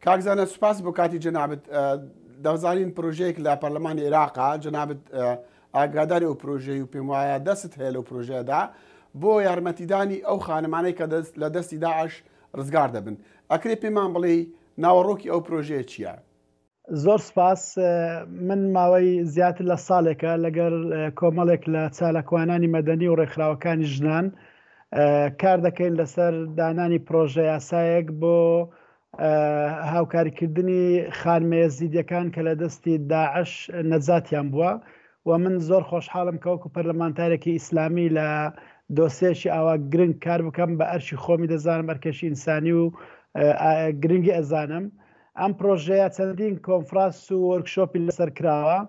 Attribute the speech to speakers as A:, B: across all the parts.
A: کاکزانە سوپاس بۆ کاتی جەنابەت. دەزانین پرۆژەیەک لە پەرلەمانی عێراقا جەنابەت ئاگاداری ئەو پرۆژەی و پێم وایە دەست هەیە لەو پرۆژەیەدا بۆ یارمەتیدانی ئەو خانمانەی کە لە دەستی داعش ڕزگار دەبن. ئەکرێ پێمان بڵێ ناوەڕۆکی ئەو پرۆژەیە چییە؟
B: زۆر سپاس. من ماوەی زیاتر لە ساڵێکە لەگەر کۆمەڵێک لە چالاکوانانی مەدەنی و ڕێکخراوەکانی ژنان کار دەکەین لەسەر دانانی پرۆژە یاسایەک بۆ هاوکاریکردنی خانمە یەزیدیەکان کە لە دەستی داعش نەجاتیان بووە و من زۆر خۆشحاڵم کە وەکو پەرلەمانتارێکی ئیسلامی لە دۆسێکی ئاوا گرنگ کار بکەم بە ئەرشی خۆمی دەزانم ئەرکەشی ئینسانی و گرنگی ئەزانم. ئەم پرۆژەیە چەندین کۆنفرانس و وەرکشۆپی لەسەر کراوە.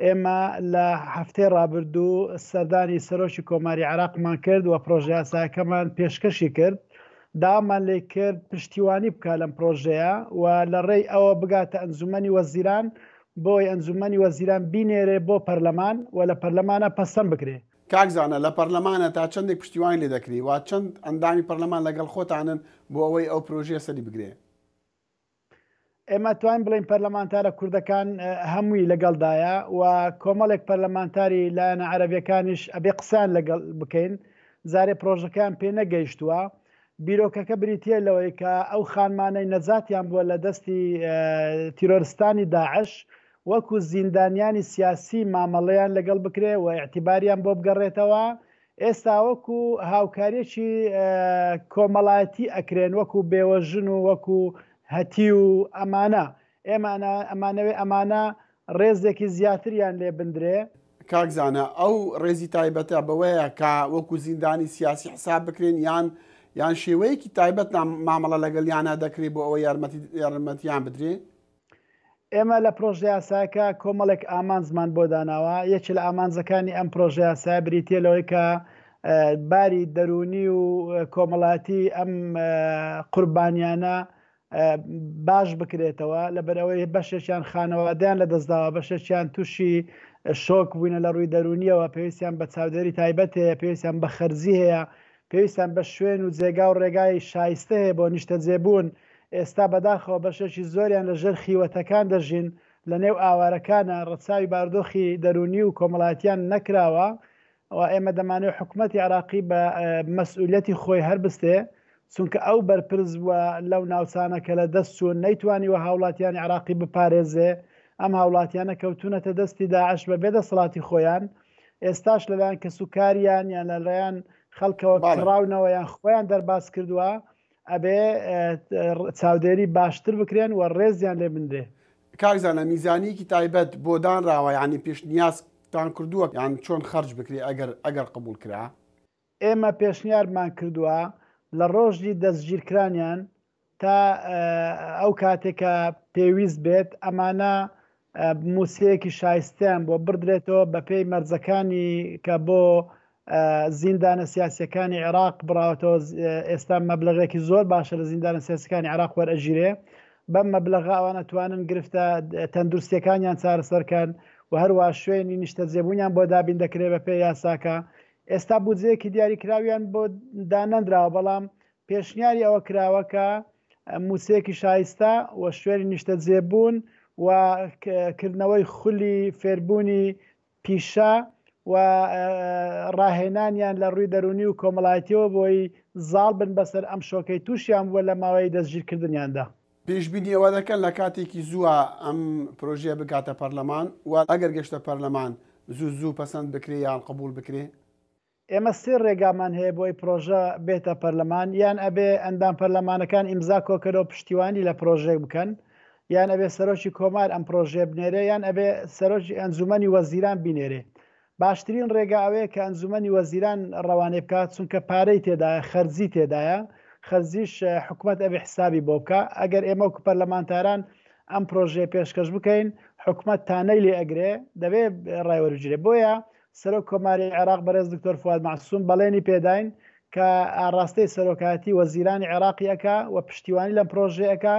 B: ئێمە لە هەفتەی ڕابردوو سەردانی سەرۆکی کۆماری عێراقمان کرد و پرۆژە یاساکەمان پێشکەشی کرد. داوامان لێ کرد پشتیوانی بکە لەم پرۆژەیە و لە ڕێی ئەوە بگاتە ئەنجومەنی وەزیران بۆی ئەنجومەنی وەزیران بینێرێ بۆ پەرلەمان و لە پەرلەمانە پەسەند بکرێ.
A: کاکزانە لە پەرلەمانە تا چەندێک پشتیوانی لێ دەکری و چەند ئەندامی پەرلەمان لەگەڵ خۆتانن بۆ ئەوەی ئەو پرۆژەیە سەری بگرێ؟
B: ئێمە توانین بڵین پەرلەمانتارە کوردەکان هەمووی لەگەڵدایە و کۆمەڵێک پەرلەمانتاری لایەنە عەرەبیەکانیش ئەبێ قسەیان لەگەڵ بکەین. زارێ پرۆژەکان پێ نەگەیشتووە. بیرۆکەکە بریتە لەوەی کە ئەو خانمانەی نەجاتیان بووە لە دەستی تیرۆرستانی داعش وەکو زیندانیانی سیاسی مامەڵەیان لەگەڵ بکرێ و ئیعتیباریان بۆ بگەڕێتەوە. ئێستا وەکو هاوکاریەکی کۆمەڵایەتی ئەکرێن وەکو بێوەژن و وەکو هەتی و ئەمانە ئەمانە ڕێزێکی زیاتریان لێ بندرێ.
A: کاکزانە ئەو ڕێزی تایبەتە بەوەیە کە وەکو زیندانی سیاسی حساب بکرێن یان شێوەیەکی تایبەت مامەڵە لەگەڵیانە دەکرێت بۆ ئەوە یارمەتیان بدرێ؟
B: ئێمە لە پرۆژە یاساکە کۆمەڵێک ئامانزمان بۆ داناوە. یەکی لە ئامانزەکانی ئەم پرۆژە یاسا بریتە لەوەی کە باری دەرونی و کۆمەڵاتی ئەم قوربانیانە باش بکرێتەوە لەبەرەوەی بەشێکیان خانەوادیان لە دەستداوە بەشێکیان تووشی شۆک بووینە لە ڕووی دەرونیەوە پێویستیان بە چاودێری تایبەت هەیە پێویستیان بە خەرزی هەیە پێویستیان بە شوێن و جێگا و ڕێگای شایستە هەیە بۆ نیشتە جێبوون. ئێستا بەداخەوە بەشێکی زۆریان لەژێر خیوەتەکان دەژین لە نێو ئاوارەکانە ڕەچاوی بارودۆخی دەرونی و کۆمەڵاتیان نەکراوە و ئێمە دەمانێت حکوومەتی عێراقی بە مەسئولیەتی خۆی هەربستێ چونکە ئەو بەرپرس وە لەو ناوچانە کە لە دەست چوون نەیتوانیوە هاوڵاتیانی عێراقی بپارێزێ. ئەم هاوڵاتیانە کەوتونەتە دەستی داعش بە بێدەسەڵاتی خۆیان. ئێستاش لەلایەن کەسوکاریان یان لەلایەن خەڵکەوە کڕاونەوە یان خۆیان دەرباز کردووە ئەبێ چاودێری باشتر بکرێن و ڕێزیان لێ بندێ.
A: کاکزانە میزانیەکی تایبەت بۆ دانراوە یعنی پێشنیازتان کردووە یان چۆن خەرج بکرێ ئەگەر قبول کرا؟
B: ئێمە پێشنیارمان کردووە لە ڕۆژی دەستگیرکرانیان تا ئەو کاتێکە پێویست بێت ئەمانە موسیەیەکی شایستیان بۆ بردرێتەوە بە پێی مەرجەکانی کە بۆ زیندانە سیاسیەکانی عێراق بڕاوەتەوە. ئێستا مەبلەغێکی زۆر باشە لە زیندانە سیاسەکانی عێراق وەرئەژیرێ. بەم مەبلەغە ئەوانە توانن گرفتە تەندروستیەکانیان چارەسەرکەن و هەروە شوێنی نیشتە جێبوونیان بۆ دابین دەکرێت بە پێی یاساکە. ئێستا بودجەیەکی دیاریکراویان بۆ دانەندراوە بەڵام پێشنیاری ئەوە کراوە کە موسیەیەکی شایستە و شوێنی نیشتە جێبوون و کردنەوەی خولی فێربوونی پیشە و ڕاهێنانیان لە ڕووی دەرونی و کۆمەڵایەتیەوە بۆی زاڵ بن بەسەر ئەم شۆکەی تووشیان بووە لە ماوەی دەستگیرکردنیاندا.
A: پێشبینی ئەوە دەکەن لە کاتێکی زووە ئەم پرۆژەیە بگاتە پەرلەمان و ئەگەر گەشتە پەرلەمان زوو پەسەند بکرێ یان قبول بکرێ؟
B: ئێمە سێ ڕێگامان هەیە بۆی پرۆژە بێتە پەرلەمان. یان ئەبێ ئەندام پەرلەمانەکان ئیمزا کۆکەرەوە پشتیوانی لە پرۆژێک بکەن یان ئەبێ سەرۆکی کۆمار ئەم پرۆژێ بنێرێ یان ئەبێ سەرۆکی ئەنجومەنی وەزیران بینێرێ. باشترین ڕێگا ئەوەیە کە ئەنجومەنی وەزیران ڕەوانێ بکات چونکە پارەی تێدایە خەرجی تێدایە خەرجیش حکوومەت ئەبێ حسابی بۆ بکە. ئەگەر ئێمە وەکو پەرلەمانتاران ئەم پرۆژێ پێشکەش بکەین حکوومەت تانەی لێ ئەگرێ دەبێ ڕایوەربژێ. بۆیە سەرۆک کۆماری عێراق بەڕێز دکتۆر فواد معسووم بەڵێنی پێداین کە ئاڕاستەی سەرۆکایەتی وەزیرانی عێراقی ئەکا و پشتیوانی لەم پرۆژەیەکە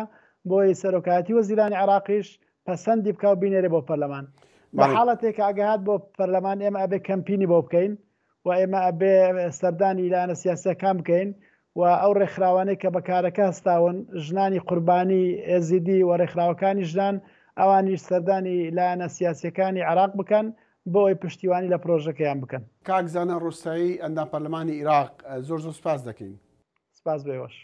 B: بۆی سەرۆکایەتی وەزیرانی عێراقیش پەسەندی بکە و بینێرێ بۆ پەرلەمان. بە حاڵەتێک ئاگەهات بۆ پەرلەمان ئێمە ئەبێ کەمپینی بۆ بکەین و ئێمە ئەبێ سەردانی لایەنە سیاسیەکان بکەین و ئەو ڕێکخراوانەی کە بەکارەکە هەستاون ژنانی قوربانی ئێزیدی و ڕێکخراوەکانی ژنان ئەوانیش سەردانی لایەنە سیاسیەکانی عێراق بکەن بۆ ئەوی پشتیوانی لە پرۆژەکەیان بکەن.
A: کاک زانە ڕۆستایی ئەندام پەرلەمانی عێراق زۆر سوپاس دەکەین.
B: سپاس بێوەش.